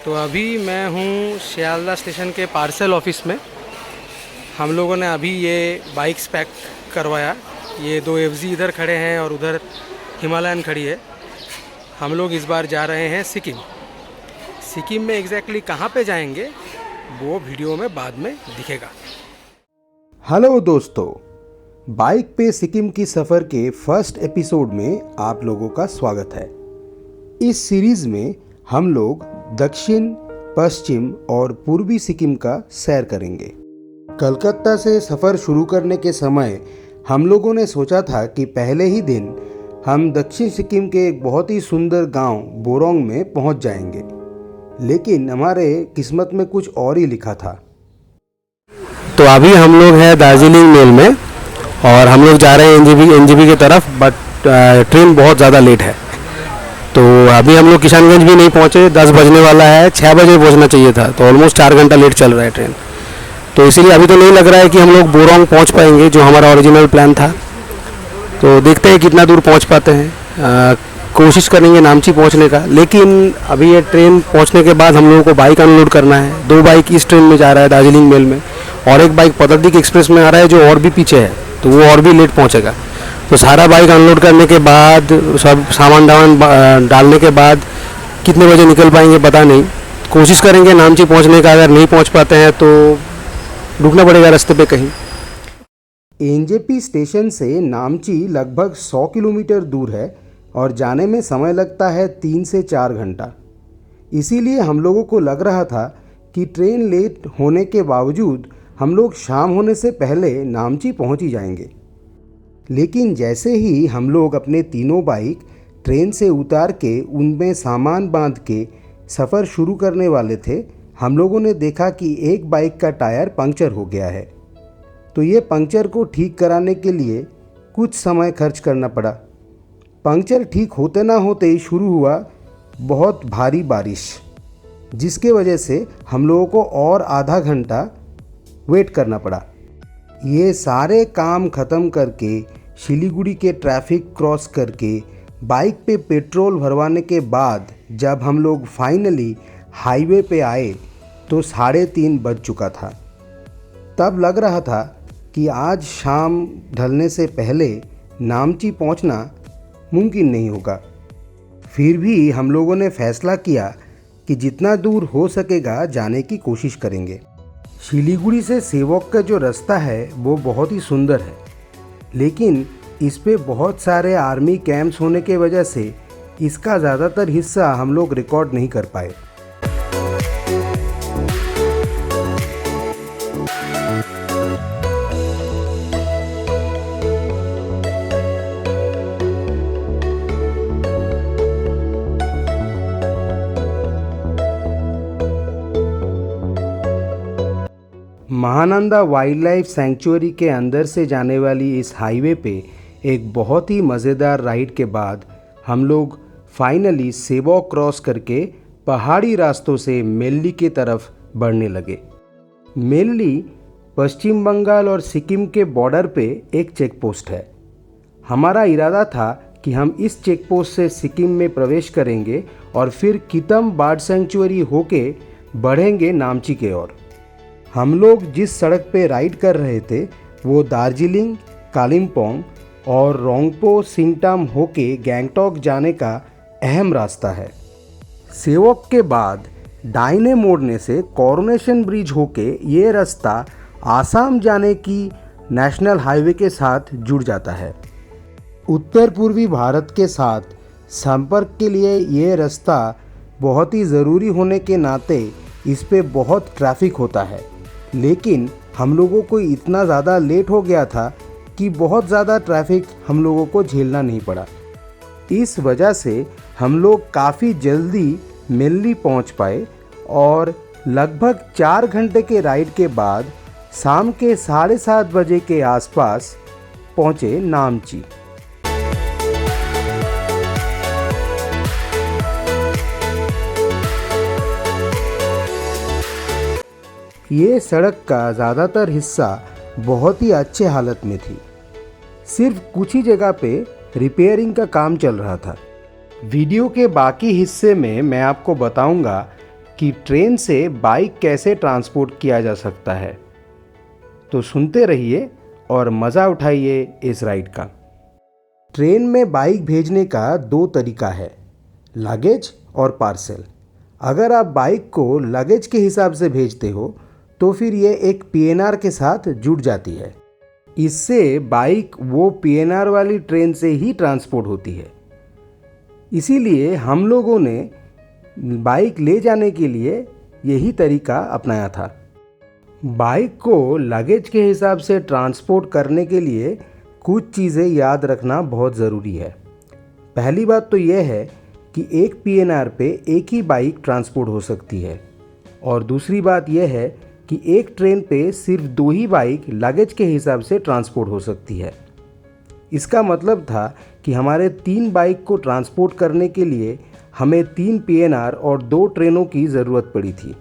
तो अभी मैं हूँ सियालदह स्टेशन के पार्सल ऑफिस में। हम लोगों ने अभी ये बाइक्स पैक करवाया। ये दो एफजी इधर खड़े हैं और उधर हिमालयन खड़ी है। हम लोग इस बार जा रहे हैं सिक्किम। सिक्किम में एग्जैक्टली कहाँ पे जाएंगे वो वीडियो में बाद में दिखेगा। हेलो दोस्तों, बाइक पे सिक्किम की सफ़र के फर्स्ट एपिसोड में आप लोगों का स्वागत है। इस सीरीज़ में हम लोग दक्षिण, पश्चिम और पूर्वी सिक्किम का सैर करेंगे। कलकत्ता से सफ़र शुरू करने के समय हम लोगों ने सोचा था कि पहले ही दिन हम दक्षिण सिक्किम के एक बहुत ही सुंदर गांव बोरोंग में पहुंच जाएंगे, लेकिन हमारे किस्मत में कुछ और ही लिखा था। तो अभी हम लोग हैं दार्जिलिंग मेल में और हम लोग जा रहे हैं एनजेपी की तरफ, बट ट्रेन बहुत ज़्यादा लेट है। तो अभी हम लोग किशनगंज भी नहीं पहुँचे, 10 बजने वाला है, 6 बजे पहुँचना चाहिए था, तो ऑलमोस्ट 4 घंटा लेट चल रहा है ट्रेन। तो इसीलिए अभी तो नहीं लग रहा है कि हम लोग बोरोंग पहुँच पाएंगे, जो हमारा ओरिजिनल प्लान था। तो देखते हैं कितना दूर पहुँच पाते हैं। कोशिश करेंगे नामची पहुँचने का, लेकिन अभी ये ट्रेन पहुँचने के बाद हम लोगों को बाइक अनलोड करना है। 2 बाइक इस ट्रेन में जा रहा है दार्जिलिंग मेल में, और एक बाइक पतद्दिक एक्सप्रेस में आ रहा है जो और भी पीछे है, तो वो और भी लेट पहुँचेगा। तो सारा बाइक अनलोड करने के बाद, सब सामान डालने के बाद कितने बजे निकल पाएंगे पता नहीं। कोशिश करेंगे नामची पहुँचने का। अगर नहीं पहुँच पाते हैं तो रुकना पड़ेगा रास्ते पे कहीं। एनजेपी स्टेशन से नामची लगभग 100 किलोमीटर दूर है और जाने में समय लगता है 3 से 4 घंटा। इसीलिए हम लोगों को लग रहा था कि ट्रेन लेट होने के बावजूद हम लोग शाम होने से पहले नामची पहुंच ही जाएंगे। लेकिन जैसे ही हम लोग अपने तीनों बाइक ट्रेन से उतार के उनमें सामान बांध के सफ़र शुरू करने वाले थे, हम लोगों ने देखा कि एक बाइक का टायर पंक्चर हो गया है। तो ये पंक्चर को ठीक कराने के लिए कुछ समय खर्च करना पड़ा। पंक्चर ठीक होते ना होते ही शुरू हुआ बहुत भारी बारिश, जिसके वजह से हम लोगों को और आधा घंटा वेट करना पड़ा। ये सारे काम ख़त्म करके, शिलीगुड़ी के ट्रैफिक क्रॉस करके, बाइक पे पेट्रोल भरवाने के बाद जब हम लोग फाइनली हाईवे पे आए तो 3:30 बज चुका था। तब लग रहा था कि आज शाम ढलने से पहले नामची पहुंचना मुमकिन नहीं होगा। फिर भी हम लोगों ने फैसला किया कि जितना दूर हो सकेगा जाने की कोशिश करेंगे। शिलीगुड़ी से सेवक का जो रास्ता है वो बहुत ही सुंदर है, लेकिन इस पे बहुत सारे आर्मी कैंप्स होने के वजह से इसका ज़्यादातर हिस्सा हम लोग रिकॉर्ड नहीं कर पाए। महानंदा वाइल्ड लाइफ सेंचुरी के अंदर से जाने वाली इस हाईवे पे एक बहुत ही मज़ेदार राइड के बाद हम लोग फाइनली सेवॉक क्रॉस करके पहाड़ी रास्तों से मेल्ली की तरफ बढ़ने लगे। मेल्ली पश्चिम बंगाल और सिक्किम के बॉर्डर पे एक चेक पोस्ट है। हमारा इरादा था कि हम इस चेक पोस्ट से सिक्किम में प्रवेश करेंगे और फिर कितम बर्ड सेंचुरी होके बढ़ेंगे नामची के ओर। हम लोग जिस सड़क पे राइड कर रहे थे वो दार्जिलिंग, कालिम्पोंग और रोंगपो सिंगटम होके गैंगटॉक जाने का अहम रास्ता है। सेवक के बाद दाहिने मोड़ने से कोरोनेशन ब्रिज होके ये रास्ता आसाम जाने की नेशनल हाईवे के साथ जुड़ जाता है। उत्तर पूर्वी भारत के साथ संपर्क के लिए ये रास्ता बहुत ही ज़रूरी होने के नाते इस पे बहुत ट्रैफिक होता है, लेकिन हम लोगों को इतना ज़्यादा लेट हो गया था कि बहुत ज़्यादा ट्रैफिक हम लोगों को झेलना नहीं पड़ा। इस वजह से हम लोग काफ़ी जल्दी मेल्ली पहुंच पाए और लगभग 4 घंटे के राइड के बाद शाम के 7:30 बजे के आसपास पहुंचे नामची। ये सड़क का ज़्यादातर हिस्सा बहुत ही अच्छे हालत में थी। सिर्फ कुछ ही जगह पे रिपेयरिंग का काम चल रहा था। वीडियो के बाकी हिस्से में मैं आपको बताऊंगा कि ट्रेन से बाइक कैसे ट्रांसपोर्ट किया जा सकता है। तो सुनते रहिए और मज़ा उठाइए इस राइड का। ट्रेन में बाइक भेजने का दो तरीका है, लगेज और पार्सल। अगर आप बाइक को लगेज के हिसाब से भेजते हो तो फिर ये एक पीएनआर के साथ जुड़ जाती है। इससे बाइक वो पीएनआर वाली ट्रेन से ही ट्रांसपोर्ट होती है। इसीलिए हम लोगों ने बाइक ले जाने के लिए यही तरीका अपनाया था। बाइक को लगेज के हिसाब से ट्रांसपोर्ट करने के लिए कुछ चीज़ें याद रखना बहुत ज़रूरी है। पहली बात तो यह है कि एक पीएनआर पे एक ही बाइक ट्रांसपोर्ट हो सकती है, और दूसरी बात यह है कि एक ट्रेन पे सिर्फ 2 ही बाइक लगेज के हिसाब से ट्रांसपोर्ट हो सकती है। इसका मतलब था कि हमारे 3 बाइक को ट्रांसपोर्ट करने के लिए हमें 3 पीएनआर और 2 ट्रेनों की ज़रूरत पड़ी थी।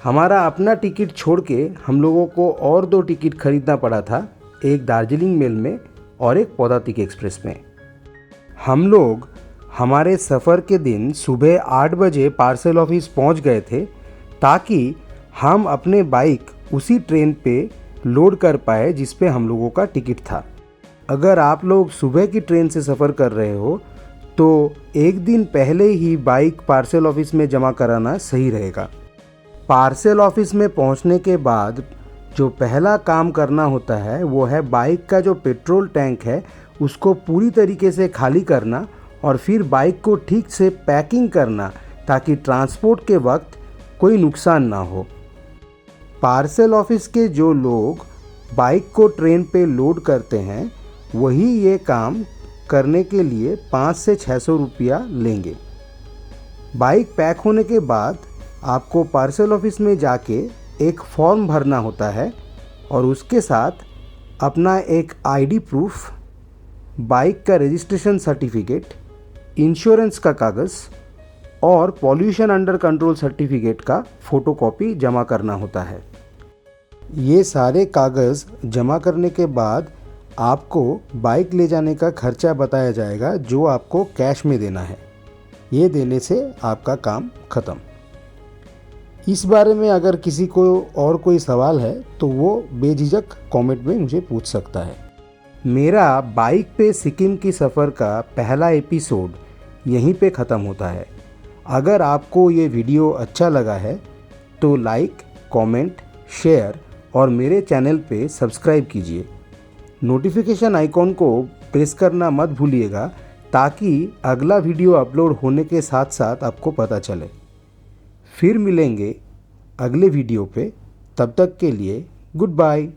हमारा अपना टिकट छोड़ के हम लोगों को और 2 टिकट खरीदना पड़ा था, एक दार्जिलिंग मेल में और एक पदातिक एक्सप्रेस में। हम लोग हमारे सफ़र के दिन सुबह 8 बजे पार्सल ऑफिस पहुंच गए थे, ताकि हम अपने बाइक उसी ट्रेन पे लोड कर पाए जिस पे हम लोगों का टिकट था। अगर आप लोग सुबह की ट्रेन से सफ़र कर रहे हो तो एक दिन पहले ही बाइक पार्सल ऑफिस में जमा कराना सही रहेगा। पार्सल ऑफिस में पहुंचने के बाद जो पहला काम करना होता है वो है बाइक का जो पेट्रोल टैंक है उसको पूरी तरीके से खाली करना, और फिर बाइक को ठीक से पैकिंग करना ताकि ट्रांसपोर्ट के वक्त कोई नुकसान ना हो। पार्सल ऑफिस के जो लोग बाइक को ट्रेन पे लोड करते हैं वही ये काम करने के लिए 500 से 600 रुपया लेंगे। बाइक पैक होने के बाद आपको पार्सल ऑफिस में जाके एक फॉर्म भरना होता है, और उसके साथ अपना एक आईडी प्रूफ, बाइक का रजिस्ट्रेशन सर्टिफिकेट, इंश्योरेंस का कागज़ और पॉल्यूशन अंडर कंट्रोल सर्टिफिकेट का फ़ोटोकॉपी जमा करना होता है। ये सारे कागज़ जमा करने के बाद आपको बाइक ले जाने का खर्चा बताया जाएगा जो आपको कैश में देना है। ये देने से आपका काम ख़त्म। इस बारे में अगर किसी को और कोई सवाल है तो वो बेझिझक कमेंट में मुझे पूछ सकता है। मेरा बाइक पे सिक्किम की सफ़र का पहला एपिसोड यहीं पे ख़त्म होता है। अगर आपको ये वीडियो अच्छा लगा है तो लाइक, कमेंट, शेयर और मेरे चैनल पे सब्सक्राइब कीजिए। नोटिफिकेशन आइकॉन को प्रेस करना मत भूलिएगा ताकि अगला वीडियो अपलोड होने के साथ साथ आपको पता चले। फिर मिलेंगे अगले वीडियो पे, तब तक के लिए गुड बाय।